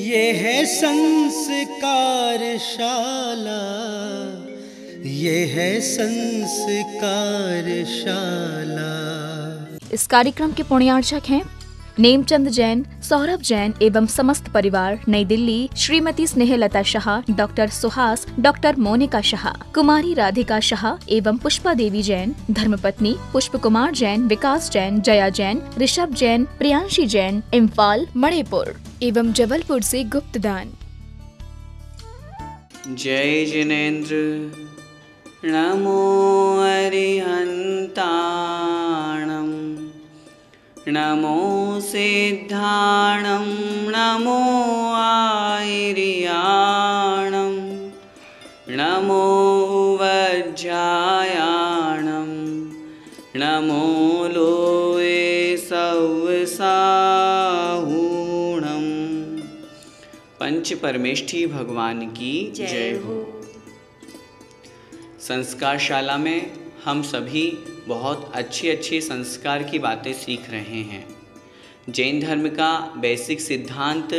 ये है संस्कारशाला, ये है संस्कारशाला। इस कार्यक्रम के पुण्यार्चक हैं नेमचंद जैन, सौरभ जैन एवं समस्त परिवार, नई दिल्ली। श्रीमती स्नेहलता शाह, डॉक्टर सुहास, डॉक्टर मोनिका शाह, कुमारी राधिका शाह एवं पुष्पा देवी जैन, धर्मपत्नी पुष्प कुमार जैन, विकास जैन, जया जैन, ऋषभ जैन, प्रियांशी जैन, इम्फाल, मणिपुर एवं जबलपुर से गुप्तदान। जय जिनेन्द्र नमो अरिहन्ताणम्, नमो सिद्धाणं, नमो आयर्याणं, नमो वज्रायाणं, नमो लोये सव्साहूणं। पंच परमेष्ठी भगवान की जय हो। संस्कारशाला में हम सभी बहुत अच्छे संस्कार की बातें सीख रहे हैं। जैन धर्म का बेसिक सिद्धांत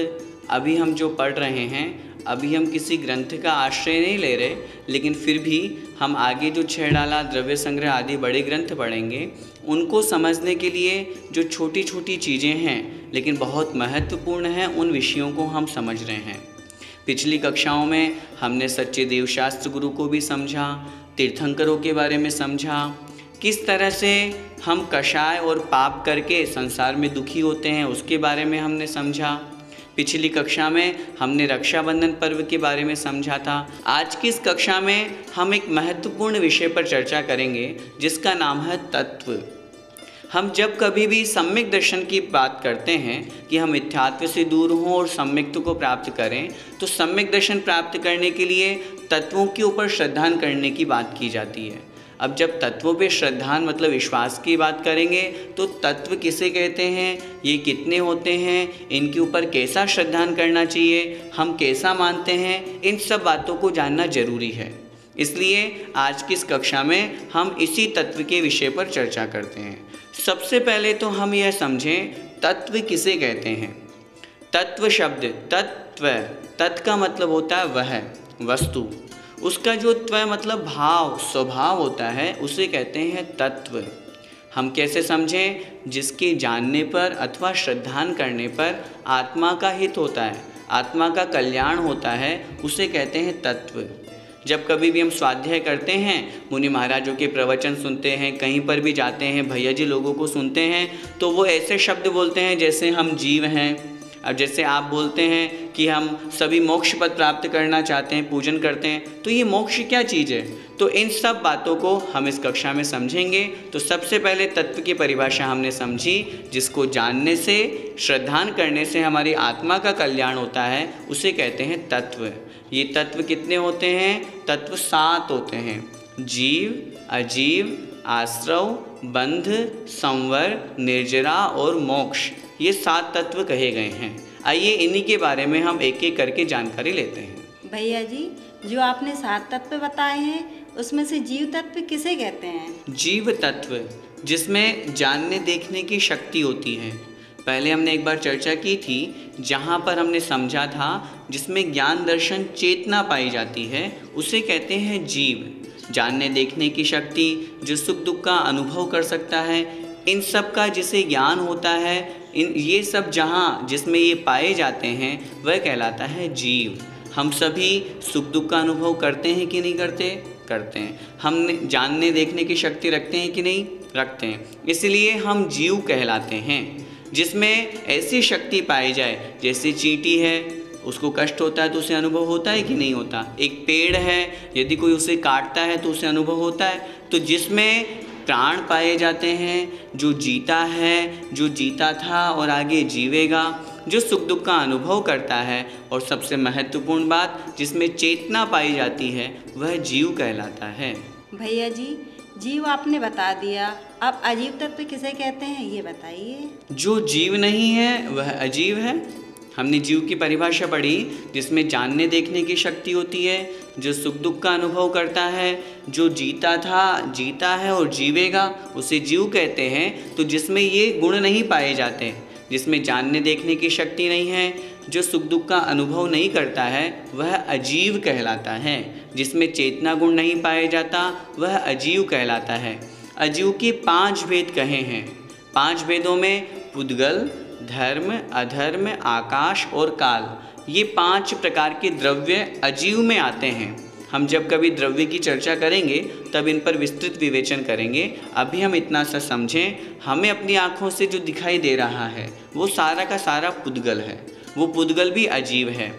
अभी हम जो पढ़ रहे हैं, अभी हम किसी ग्रंथ का आश्रय नहीं ले रहे, लेकिन फिर भी हम आगे जो छह डाला, द्रव्य संग्रह आदि बड़े ग्रंथ पढ़ेंगे, उनको समझने के लिए जो छोटी छोटी चीज़ें हैं लेकिन बहुत महत्वपूर्ण हैं, उन विषयों को हम समझ रहे हैं। पिछली कक्षाओं में हमने सच्चे देवशास्त्र गुरु को भी समझा, तीर्थंकरों के बारे में समझा, किस तरह से हम कषाय और पाप करके संसार में दुखी होते हैं उसके बारे में हमने समझा। पिछली कक्षा में हमने रक्षाबंधन पर्व के बारे में समझा था। आज की इस कक्षा में हम एक महत्वपूर्ण विषय पर चर्चा करेंगे जिसका नाम है तत्व। हम जब कभी भी सम्यक दर्शन की बात करते हैं कि हम मिथ्यात्व से दूर हों और सम्यक्त्व को प्राप्त करें, तो सम्यक दर्शन प्राप्त करने के लिए तत्वों के ऊपर श्रद्धा करने की बात की जाती है। अब जब तत्वों पे श्रद्धा मतलब विश्वास की बात करेंगे, तो तत्व किसे कहते हैं, ये कितने होते हैं, इनके ऊपर कैसा श्रद्धा करना चाहिए, हम कैसा मानते हैं, इन सब बातों को जानना जरूरी है। इसलिए आज की इस कक्षा में हम इसी तत्व के विषय पर चर्चा करते हैं। सबसे पहले तो हम यह समझें तत्व किसे कहते हैं। तत्व शब्द, तत्व का मतलब होता है वह वस्तु, उसका जो त्व मतलब भाव, स्वभाव होता है, उसे कहते हैं तत्व। हम कैसे समझें, जिसके जानने पर अथवा श्रद्धान करने पर आत्मा का हित होता है, आत्मा का कल्याण होता है, उसे कहते हैं तत्व। जब कभी भी हम स्वाध्याय करते हैं, मुनि महाराजों के प्रवचन सुनते हैं, कहीं पर भी जाते हैं, भैया जी लोगों को सुनते हैं, तो वो ऐसे शब्द बोलते हैं जैसे हम जीव हैं। अब जैसे आप बोलते हैं कि हम सभी मोक्ष पद प्राप्त करना चाहते हैं, पूजन करते हैं, तो ये मोक्ष क्या चीज़ है। तो इन सब बातों को हम इस कक्षा में समझेंगे। तो सबसे पहले तत्व की परिभाषा हमने समझी, जिसको जानने से, श्रद्धान करने से हमारी आत्मा का कल्याण होता है, उसे कहते हैं तत्व। ये तत्व कितने होते हैं, तत्व 7 होते हैं। जीव, अजीव, आश्रव, बंध, संवर, निर्जरा और मोक्ष, ये 7 तत्व कहे गए हैं। आइए इन्हीं के बारे में हम एक एक करके जानकारी लेते हैं। भैया जी, जो आपने 7 तत्व बताए हैं, उसमें से जीव तत्व किसे कहते हैं? जीव तत्व जिसमें जानने देखने की शक्ति होती है। पहले हमने एक बार चर्चा की थी, जहाँ पर हमने समझा था जिसमें ज्ञान दर्शन चेतना पाई जाती है, उसे कहते हैं जीव। जानने देखने की शक्ति, जो सुख दुख का अनुभव कर सकता है, इन सब का जिसे ज्ञान होता है, ये सब जहाँ जिसमें ये पाए जाते हैं, वह कहलाता है जीव। हम सभी सुख दुख का अनुभव करते हैं कि नहीं करते? करते हैं। हम जानने देखने की शक्ति रखते हैं कि नहीं? रखते हैं। इसलिए हम जीव कहलाते हैं। जिसमें ऐसी शक्ति पाई जाए, जैसे चींटी है, उसको कष्ट होता है तो उसे अनुभव होता है कि नहीं होता? एक पेड़ है, यदि कोई उसे काटता है तो उसे अनुभव होता है। तो जिसमें प्राण पाए जाते हैं, जो जीता है, जो जीता था और आगे जीवेगा, जो सुख दुख का अनुभव करता है, और सबसे महत्वपूर्ण बात, जिसमें चेतना पाई जाती है, वह जीव कहलाता है। भैया जी, जीव आपने बता दिया, अब अजीव तत्व किसे कहते हैं ये बताइए। जो जीव नहीं है वह अजीव है। हमने जीव की परिभाषा पढ़ी, जिसमें जानने देखने की शक्ति होती है, जो सुख दुख का अनुभव करता है, जो जीता था, जीता है और जीवेगा, उसे जीव कहते हैं। तो जिसमें ये गुण नहीं पाए जाते, जिसमें जानने देखने की शक्ति नहीं है, जो सुख दुख का अनुभव नहीं करता है, वह अजीव कहलाता है। जिसमें चेतना गुण नहीं पाया जाता, वह अजीव कहलाता है। अजीव के 5 भेद कहे हैं। 5 भेदों में पुद्गल, धर्म, अधर्म, आकाश और काल, ये 5 प्रकार के द्रव्य अजीव में आते हैं। हम जब कभी द्रव्य की चर्चा करेंगे तब इन पर विस्तृत विवेचन करेंगे। अभी हम इतना सा समझें, हमें अपनी आँखों से जो दिखाई दे रहा है वो सारा का सारा पुद्गल है, वो पुद्गल भी अजीव है।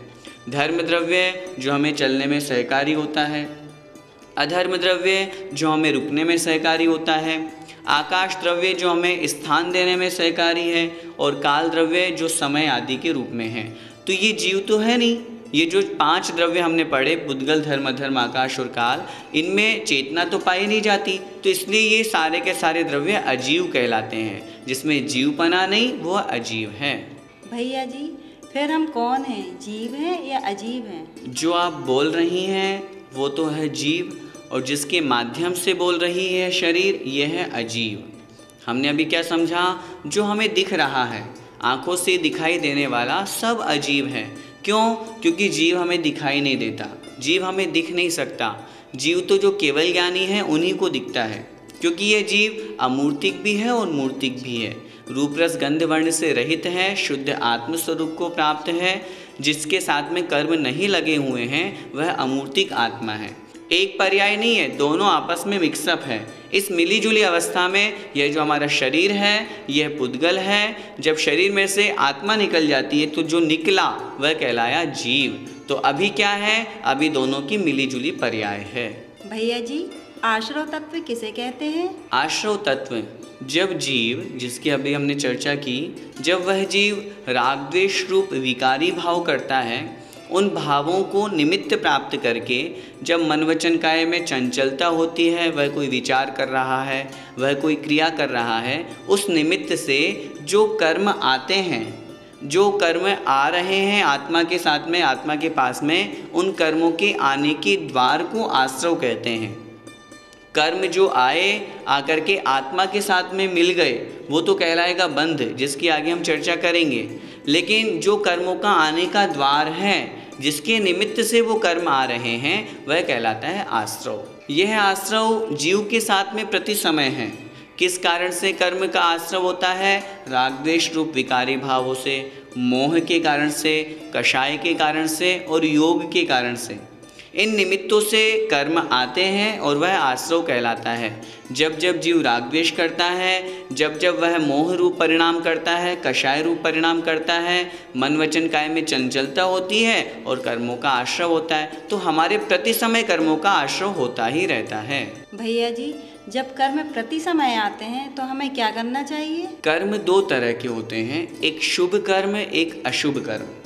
धर्म द्रव्य जो हमें चलने में सहकारी होता है, अधर्म द्रव्य जो हमें रुकने में सहकारी होता है, आकाश द्रव्य जो हमें स्थान देने में सहकारी है, और काल द्रव्य जो समय आदि के रूप में है। तो ये जीव तो है नहीं। ये जो 5 द्रव्य हमने पढ़े, पुद्गल, धर्म, अधर्म, आकाश और काल, इनमें चेतना तो पाई नहीं जाती, तो इसलिए ये सारे के सारे द्रव्य अजीव कहलाते हैं। जिसमें जीवपना नहीं, वो अजीव है। भैया जी, फिर हम कौन हैं, जीव हैं या अजीव हैं? जो आप बोल रही हैं वो तो है जीव, और जिसके माध्यम से बोल रही है शरीर, ये है अजीव। हमने अभी क्या समझा? जो हमें दिख रहा है, आँखों से दिखाई देने वाला सब अजीव है। क्यों? क्योंकि जीव हमें दिखाई नहीं देता, जीव हमें दिख नहीं सकता। जीव तो जो केवल ज्ञानी है उन्हीं को दिखता है, क्योंकि ये जीव अमूर्तिक भी है और मूर्तिक भी है। रूप रस गंध वर्ण से रहित है, शुद्ध आत्मस्वरूप को प्राप्त है। जिसके साथ में कर्म नहीं लगे हुए हैं वह अमूर्तिक आत्मा है। एक पर्याय नहीं है, दोनों आपस में मिक्सअप है। इस मिली जुली अवस्था में यह जो हमारा शरीर है यह पुद्गल है। जब शरीर में से आत्मा निकल जाती है तो जो निकला वह कहलाया जीव। तो अभी क्या है? अभी दोनों की मिली जुली पर्याय है। भैया जी, आश्रव तत्व किसे कहते हैं? आश्रव तत्व, जब जीव, जिसकी अभी हमने चर्चा की, जब वह जीव राग द्वेष रूप विकारी भाव करता है, उन भावों को निमित्त प्राप्त करके जब मन वचन काया में चंचलता होती है, वह कोई विचार कर रहा है, वह कोई क्रिया कर रहा है, उस निमित्त से जो कर्म आते हैं, जो कर्म आ रहे हैं आत्मा के साथ में, आत्मा के पास में, उन कर्मों के आने के द्वार को आश्रव कहते हैं। कर्म जो आए, आकर के आत्मा के साथ में मिल गए, वो तो कहलाएगा बंध, जिसकी आगे हम चर्चा करेंगे। लेकिन जो कर्मों का आने का द्वार है, जिसके निमित्त से वो कर्म आ रहे हैं, वह कहलाता है आश्रव। यह आश्रव जीव के साथ में प्रति समय है। किस कारण से कर्म का आश्रव होता है? राग द्वेष रूप विकारी भावों से, मोह के कारण से, कषाय के कारण से और योग के कारण से। इन निमित्तों से कर्म आते हैं और वह आश्रव कहलाता है। जब जब जीव राग द्वेष करता है, जब जब वह मोह रूप परिणाम करता है, कषाय रूप परिणाम करता है, मन वचन काया में चंचलता होती है और कर्मों का आश्रव होता है, तो हमारे प्रति समय कर्मों का आश्रव होता ही रहता है। भैया जी, जब कर्म प्रति समय आते हैं तो हमें क्या करना चाहिए? कर्म 2 तरह के होते हैं, एक शुभ कर्म, एक अशुभ कर्म।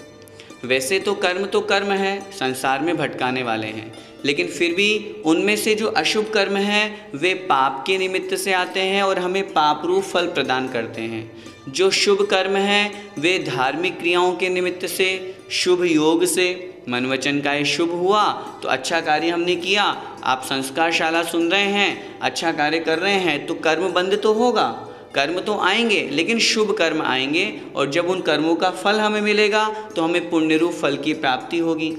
वैसे तो कर्म है, संसार में भटकाने वाले हैं, लेकिन फिर भी उनमें से जो अशुभ कर्म हैं वे पाप के निमित्त से आते हैं और हमें पाप रूप फल प्रदान करते हैं। जो शुभ कर्म हैं वे धार्मिक क्रियाओं के निमित्त से, शुभ योग से, मन वचन काया शुभ हुआ तो अच्छा कार्य हमने किया। आप संस्कारशाला सुन रहे हैं, अच्छा कार्य कर रहे हैं, तो कर्म बंध तो होगा, कर्म तो आएंगे, लेकिन शुभ कर्म आएंगे, और जब उन कर्मों का फल हमें मिलेगा तो हमें पुण्य रूप फल की प्राप्ति होगी।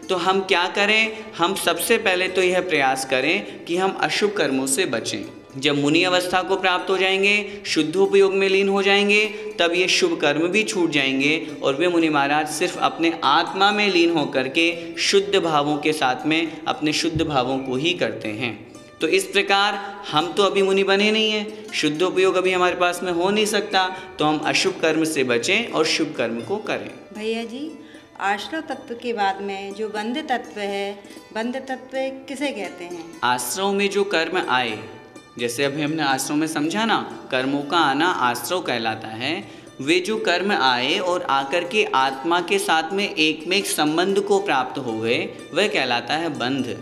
तो हम क्या करें? हम सबसे पहले तो यह प्रयास करें कि हम अशुभ कर्मों से बचें। जब मुनि अवस्था को प्राप्त हो जाएंगे, शुद्धोपयोग में लीन हो जाएंगे, तब ये शुभ कर्म भी छूट जाएंगे और वे मुनि महाराज सिर्फ अपने आत्मा में लीन होकर के शुद्ध भावों के साथ में अपने शुद्ध भावों को ही करते हैं। तो इस प्रकार हम तो अभी मुनि बने नहीं हैं, शुद्धोपयोग अभी हमारे पास में हो नहीं सकता, तो हम अशुभ कर्म से बचें और शुभ कर्म को करें। भैया जी, आश्रव तत्व के बाद में जो बंध तत्व है, बंध तत्व किसे कहते हैं? आश्रव में जो कर्म आए, जैसे अभी हमने आश्रव में समझा ना, कर्मों का आना आश्रव कहलाता है। वे जो कर्म आए और आकर के आत्मा के साथ में एक में एक संबंध को प्राप्त हो गए, वह कहलाता है बंध।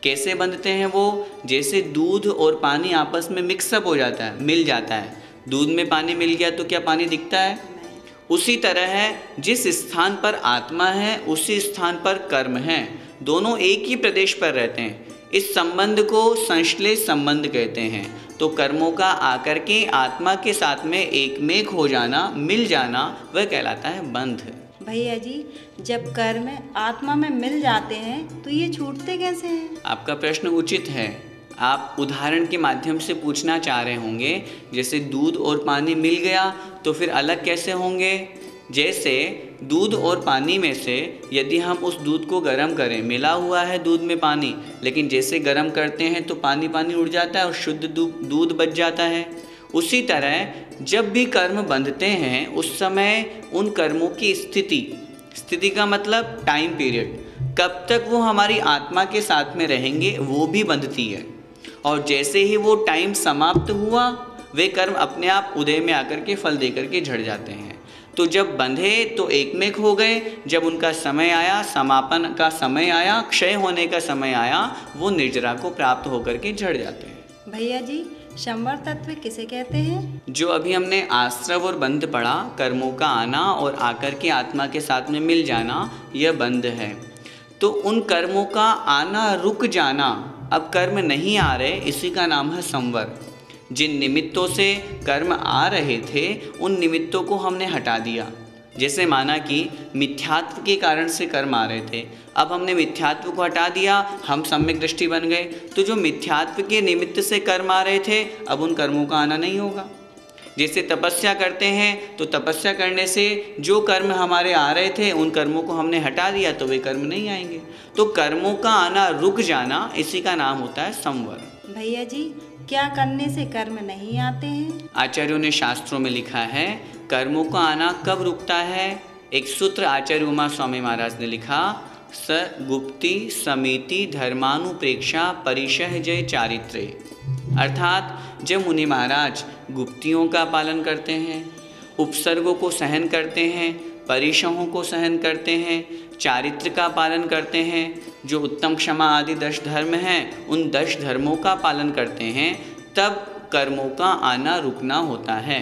कैसे बंधते हैं वो? जैसे दूध और पानी आपस में मिक्सअप हो जाता है, मिल जाता है। दूध में पानी मिल गया तो क्या पानी दिखता है? उसी तरह है, जिस स्थान पर आत्मा है उसी स्थान पर कर्म है, दोनों एक ही प्रदेश पर रहते हैं। इस संबंध को संश्लेष संबंध कहते हैं। तो कर्मों का आकर के आत्मा के साथ में एकमेक हो जाना, मिल जाना, वह कहलाता है बंध। भैया जी, जब कर्म आत्मा में मिल जाते हैं तो ये छूटते कैसे हैं? आपका प्रश्न उचित है। आप उदाहरण के माध्यम से पूछना चाह रहे होंगे, जैसे दूध और पानी मिल गया तो फिर अलग कैसे होंगे। जैसे दूध और पानी में से यदि हम उस दूध को गर्म करें, मिला हुआ है दूध में पानी, लेकिन जैसे गर्म करते हैं तो पानी पानी उड़ जाता है और शुद्ध दूध बच जाता है। उसी तरह जब भी कर्म बंधते हैं उस समय उन कर्मों की स्थिति का मतलब टाइम पीरियड, कब तक वो हमारी आत्मा के साथ में रहेंगे वो भी बंधती है। और जैसे ही वो टाइम समाप्त हुआ, वे कर्म अपने आप उदय में आकर के फल देकर के झड़ जाते हैं। तो जब बंधे तो एकमेक हो गए, जब उनका समय आया, समापन का समय आया, क्षय होने का समय आया, वो निर्जरा को प्राप्त होकर के झड़ जाते हैं। भैया जी, संवर तत्व किसे कहते हैं? जो अभी हमने आश्रव और बंध पढ़ा, कर्मों का आना और आकर के आत्मा के साथ में मिल जाना, यह बंध है। तो उन कर्मों का आना रुक जाना, अब कर्म नहीं आ रहे, इसी का नाम है संवर। जिन निमित्तों से कर्म आ रहे थे उन निमित्तों को हमने हटा दिया। जैसे माना कि मिथ्यात्व के कारण से कर्म आ रहे थे, अब हमने मिथ्यात्व को हटा दिया, हम सम्यक दृष्टि बन गए। तो जो मिथ्यात्व के निमित्त से कर्म आ रहे थे, अब उन कर्मों का आना नहीं होगा। जैसे तपस्या करते हैं तो तपस्या करने से जो कर्म हमारे आ रहे थे उन कर्मों को हमने हटा दिया तो वे कर्म नहीं आएंगे। तो कर्मों का आना रुक जाना, इसी का नाम होता है संवर। भैया जी, क्या करने से कर्म नहीं आते हैं? आचार्यों ने शास्त्रों में लिखा है कर्मों का आना कब रुकता है। एक सूत्र आचार्य उमा स्वामी महाराज ने लिखा, स गुप्ति समिति धर्मानुप्रेक्षा परिशह जय चारित्रे। अर्थात जब मुनि महाराज गुप्तियों का पालन करते हैं, उपसर्गों को सहन करते हैं, परिशहों को सहन करते हैं, चारित्र का पालन करते हैं, जो उत्तम क्षमा आदि 10 धर्म हैं उन 10 धर्मों का पालन करते हैं, तब कर्मों का आना रुकना होता है।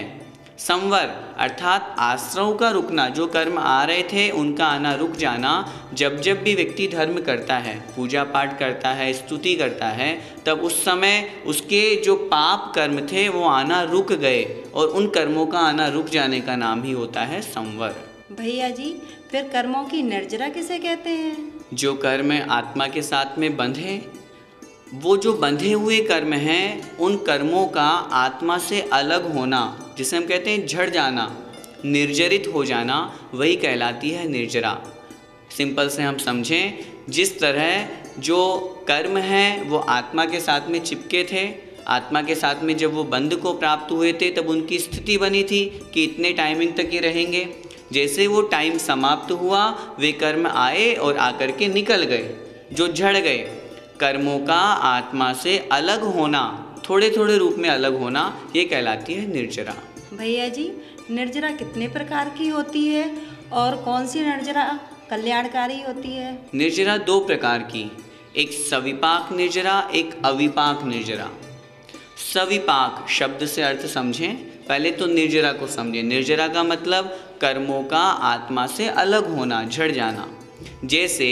संवर अर्थात आश्रव का रुकना, जो कर्म आ रहे थे उनका आना रुक जाना। जब जब भी व्यक्ति धर्म करता है, पूजा पाठ करता है, स्तुति करता है, तब उस समय उसके जो पाप कर्म थे वो आना रुक गए और उन कर्मों का आना रुक जाने का नाम ही होता है संवर। भैया जी, फिर कर्मों की निर्जरा किसे कहते हैं? जो कर्म आत्मा के साथ में बंधे, वो जो बंधे हुए कर्म हैं उन कर्मों का आत्मा से अलग होना, जिसे हम कहते हैं झड़ जाना, निर्जरित हो जाना, वही कहलाती है निर्जरा। सिंपल से हम समझें, जिस तरह जो कर्म हैं वो आत्मा के साथ में चिपके थे, आत्मा के साथ में जब वो बंध को प्राप्त हुए थे तब उनकी स्थिति बनी थी कि इतने टाइमिंग तक ही रहेंगे। जैसे वो टाइम समाप्त हुआ, वे कर्म आए और आकर के निकल गए, जो झड़ गए। कर्मों का आत्मा से अलग होना, थोड़े थोड़े रूप में अलग होना, ये कहलाती है निर्जरा। भैया जी, निर्जरा कितने प्रकार की होती है और कौन सी निर्जरा कल्याणकारी होती है? निर्जरा 2 प्रकार की, एक सविपाक निर्जरा, एक अविपाक निर्जरा। सविपाक शब्द से अर्थ समझें, पहले तो निर्जरा को समझें। निर्जरा का मतलब कर्मों का आत्मा से अलग होना, झड़ जाना। जैसे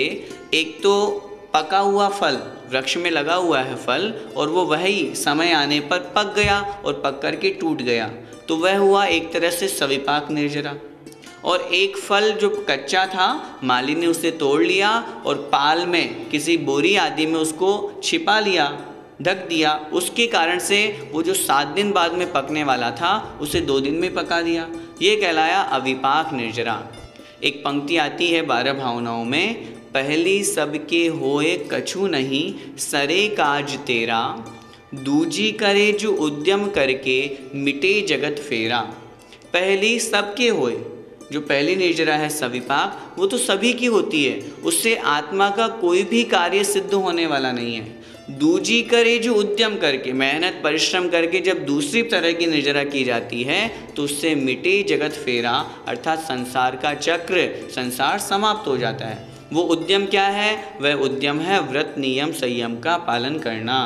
एक तो पका हुआ फल, वृक्ष में लगा हुआ है फल और वो वही समय आने पर पक गया और पक करके टूट गया, तो वह हुआ एक तरह से सविपाक निर्जरा। और एक फल जो कच्चा था, माली ने उसे तोड़ लिया और पाल में किसी बोरी आदि में उसको छिपा लिया, ढक दिया, उसके कारण से वो जो 7 दिन बाद में पकने वाला था उसे 2 दिन में पका दिया, ये कहलाया अविपाक निर्जरा। एक पंक्ति आती है 12 भावनाओं में, पहली सबके होए कछु नहीं, सरे काज तेरा, दूजी करे जो उद्यम करके, मिटे जगत फेरा। पहली सबके होए, जो पहली निर्जरा है सविपाक, वो तो सभी की होती है, उससे आत्मा का कोई भी कार्य सिद्ध होने वाला नहीं है। दूजी करे जो उद्यम करके, मेहनत परिश्रम करके जब दूसरी तरह की निर्जरा की जाती है तो उससे मिटे जगत फेरा, अर्थात संसार का चक्र, संसार समाप्त हो जाता है। वो उद्यम क्या है? वह उद्यम है व्रत नियम संयम का पालन करना,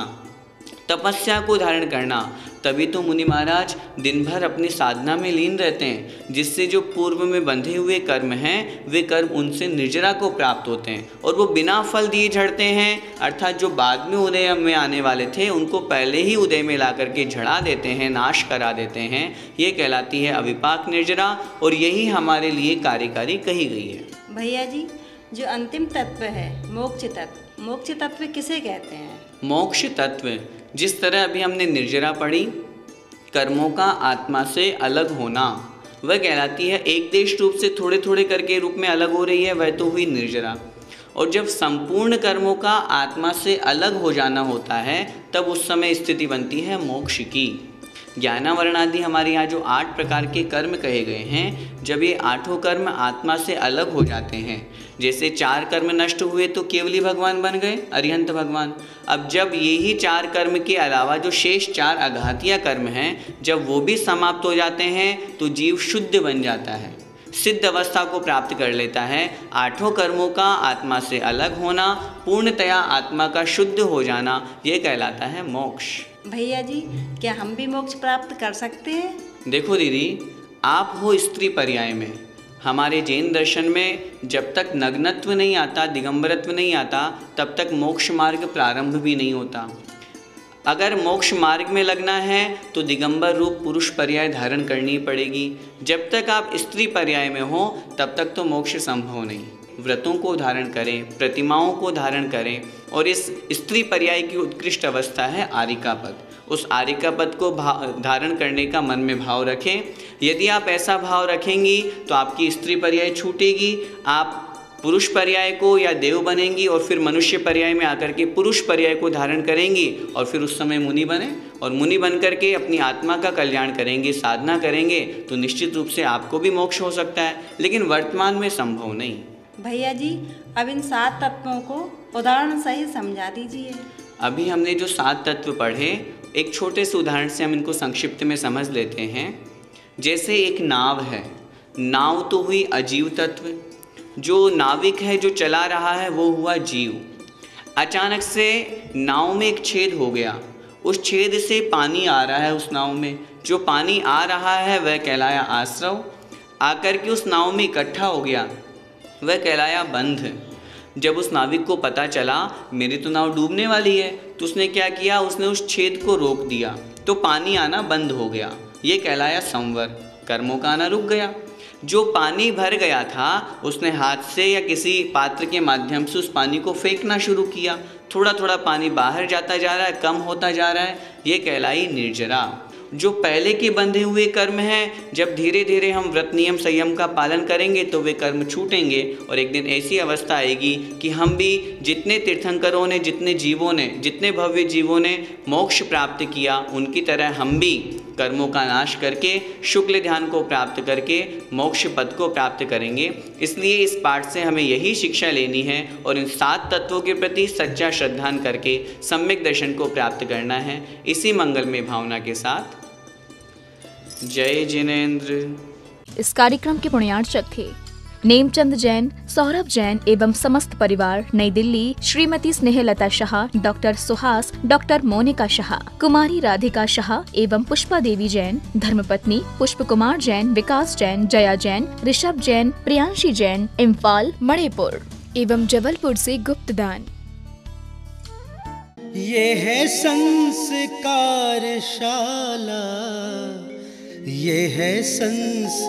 तपस्या को धारण करना, तभी तो मुनि महाराज दिन भर अपनी साधना में लीन रहते हैं, जिससे जो पूर्व में बंधे हुए कर्म हैं वे कर्म उनसे निर्जरा को प्राप्त होते हैं और वो बिना फल दिए झड़ते हैं। अर्थात जो बाद में उदय में आने वाले थे उनको पहले ही उदय में ला करके झड़ा देते हैं, नाश करा देते हैं। ये कहलाती है अविपाक निर्जरा और यही हमारे लिए कार्यकारी कही गई है। भैया जी, जो अंतिम तत्व है मोक्ष तत्व किसे कहते हैं? मोक्ष तत्व जिस तरह अभी हमने निर्जरा पढ़ी, कर्मों का आत्मा से अलग होना, वह कहलाती है एक देश रूप से थोड़े थोड़े करके रूप में अलग हो रही है, वह तो हुई निर्जरा। और जब संपूर्ण कर्मों का आत्मा से अलग हो जाना होता है तब उस समय स्थिति बनती है मोक्ष की। ज्ञानावरण आदि हमारे यहाँ जो 8 प्रकार के कर्म कहे गए हैं, जब ये 8 कर्म आत्मा से अलग हो जाते हैं, जैसे 4 कर्म नष्ट हुए तो केवली भगवान बन गए, अरिहंत भगवान। अब जब यही 4 कर्म के अलावा जो शेष 4 अघातीय कर्म हैं, जब वो भी समाप्त हो जाते हैं तो जीव शुद्ध बन जाता है, सिद्ध अवस्था को प्राप्त कर लेता है। 8 कर्मों का आत्मा से अलग होना, पूर्णतया आत्मा का शुद्ध हो जाना, ये कहलाता है मोक्ष। भैया जी, क्या हम भी मोक्ष प्राप्त कर सकते हैं? देखो दीदी, आप हो स्त्री पर्याय में। हमारे जैन दर्शन में जब तक नग्नत्व नहीं आता, दिगंबरत्व नहीं आता, तब तक मोक्ष मार्ग प्रारंभ भी नहीं होता। अगर मोक्ष मार्ग में लगना है तो दिगंबर रूप पुरुष पर्याय धारण करनी पड़ेगी। जब तक आप स्त्री पर्याय में हो तब तक तो मोक्ष संभव नहीं। व्रतों को धारण करें, प्रतिमाओं को धारण करें, और इस स्त्री पर्याय की उत्कृष्ट अवस्था है आरिका पद। उस आरिका पद को धारण करने का मन में भाव रखें। यदि आप ऐसा भाव रखेंगी तो आपकी स्त्री पर्याय छूटेगी, आप पुरुष पर्याय को या देव बनेंगी और फिर मनुष्य पर्याय में आकर के पुरुष पर्याय को धारण करेंगी और फिर उस समय मुनि बने और मुनि बन करके अपनी आत्मा का कल्याण करेंगे, साधना करेंगे, तो निश्चित रूप से आपको भी मोक्ष हो सकता है, लेकिन वर्तमान में संभव नहीं। भैया जी, अब इन 7 तत्वों को उदाहरण सहित समझा दीजिए। अभी हमने जो 7 तत्व पढ़े, एक छोटे से उदाहरण से हम इनको संक्षिप्त में समझ लेते हैं। जैसे एक नाव है, नाव तो हुई अजीव तत्व, जो नाविक है, जो चला रहा है, वो हुआ जीव। अचानक से नाव में एक छेद हो गया, उस छेद से पानी आ रहा है उस नाव में। जो पानी आ रहा है वह कहलाया आश्रव, आकर के उस नाव में इकट्ठा हो गया, वह कहलाया बंध। जब उस नाविक को पता चला मेरी तो नाव डूबने वाली है, तो उसने क्या किया, उसने उस छेद को रोक दिया, तो पानी आना बंद हो गया, ये कहलाया संवर, कर्मों का आना रुक गया। जो पानी भर गया था उसने हाथ से या किसी पात्र के माध्यम से उस पानी को फेंकना शुरू किया, थोड़ा थोड़ा पानी बाहर जाता जा रहा है, कम होता जा रहा है, ये कहलाई निर्जरा। जो पहले के बंधे हुए कर्म हैं, जब धीरे धीरे हम व्रत नियम संयम का पालन करेंगे तो वे कर्म छूटेंगे और एक दिन ऐसी अवस्था आएगी कि हम भी जितने तीर्थंकरों ने, जितने जीवों ने, जितने भव्य जीवों ने मोक्ष प्राप्त किया, उनकी तरह हम भी कर्मों का नाश करके शुक्ल ध्यान को प्राप्त करके मोक्ष पद को प्राप्त करेंगे। इसलिए इस पाठ से हमें यही शिक्षा लेनी है और इन 7 तत्वों के प्रति सच्चा श्रद्धान करके सम्यक दर्शन को प्राप्त करना है। इसी मंगलमय भावना के साथ जय जिनेन्द्र। इस कार्यक्रम के पुण्यार्चक थे नेमचंद जैन, सौरभ जैन एवं समस्त परिवार, नई दिल्ली। श्रीमती स्नेहलता शाह, डॉक्टर सुहास, डॉक्टर मोनिका शाह, कुमारी राधिका शाह एवं पुष्पा देवी जैन, धर्मपत्नी पुष्प कुमार जैन, विकास जैन, जया जैन, ऋषभ जैन, प्रियांशी जैन, इम्फाल, मणिपुर एवं जबलपुर से गुप्त दान। ये है संस्कारशाला, ये है संस्कारशाला।